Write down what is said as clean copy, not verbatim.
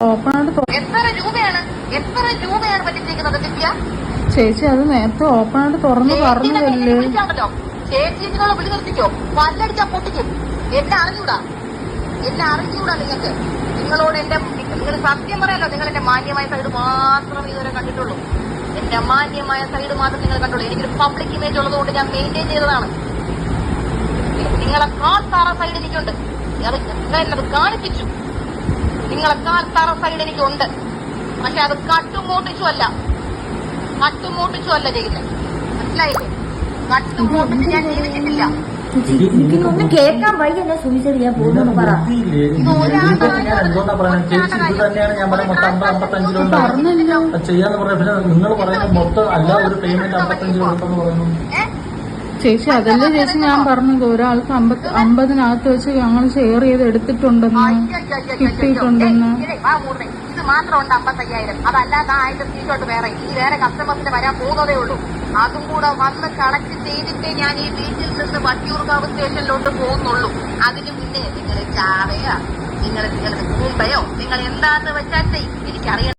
എത്ര രൂപയാണ് പറ്റിച്ചിരിക്കുന്നത് ദിവ്യ? ചേച്ചി അത് നേരത്തെ ഓപ്പൺ ആയിട്ട് തുറന്ന് പറഞ്ഞതല്ലേ. വിളിച്ചാണല്ലോ ചേച്ചി ഇതിനുള്ള വിളി നിർത്തിക്കോ, പല്ലടിച്ചാ പൊട്ടിക്കും. എന്നെ അറിഞ്ഞൂടാ നിങ്ങൾക്ക്. നിങ്ങളോട് നിങ്ങൾ സത്യം പറയാലോ, നിങ്ങൾ എന്റെ മാന്യമായ സൈഡ് മാത്രമേ ഇതുവരെ കണ്ടിട്ടുള്ളൂ. എന്റെ മാന്യമായ സൈഡ് മാത്രം നിങ്ങൾ കണ്ടുള്ളൂ. എനിക്കൊരു പബ്ലിക് ഇമേജ് ഉള്ളതുകൊണ്ട് ഞാൻ മെയിൻറ്റെയിൻ ചെയ്തതാണ്. നിങ്ങളെക്കാൾ താറ സൈഡ് എനിക്കുണ്ട്. ഞാനത് കാണിപ്പിച്ചു. നിങ്ങളെക്കാൾ താറ സൈഡ് എനിക്കുണ്ട്. പക്ഷെ അത് കട്ടുമോട്ടിച്ചു അല്ല ചെയ്യുന്നത്. മനസ്സിലായില്ലേ? കട്ടുമോട്ടിച്ച് ഞാൻ ജീവിച്ചിട്ടില്ല. എനിക്കൊന്നും കേൾക്കാൻ വയ്യല്ലേ സുമിച്ചത്. ഞാൻ പോകുന്നു പറ. ചെയ്യാന്ന് പറഞ്ഞ പിന്നെ നിങ്ങൾ പറയുന്നത് മൊത്തം അല്ല ഒരു പേയ്മെന്റ് 55 കൊടുത്തെന്ന് പറയുന്നു. ചേച്ചി അതല്ലേ ചേച്ചി ഞാൻ പറഞ്ഞത്, ഒരാൾക്ക് 50 വെച്ച് ഞങ്ങൾ ഷെയർ ചെയ്ത് എടുത്തിട്ടുണ്ടെന്ന്, കിട്ടിയിട്ടുണ്ടെന്ന്. ഇത് മാത്രം ഉണ്ട് 55,000. അതല്ലാതെ 1000 സ്ക്രീൻഷോട്ട് വേറെ കസ്റ്റമേഴ്സിന് വരാൻ പോകുന്നതേ ഉള്ളൂ. അതും കൂടെ വന്ന് കളക്ട് ചെയ്തിട്ടേ ഞാൻ ഈ വീട്ടിൽ നിന്ന് വട്ടിയൂർക്കാവ് സ്റ്റേഷനിലോട്ട് പോകുന്നുള്ളൂ. അതിന് മുന്നേ നിങ്ങൾ ചാവയോ നിങ്ങൾ മുമ്പയോ നിങ്ങൾ എന്താന്ന് വെച്ചാൽ എനിക്കറിയണം.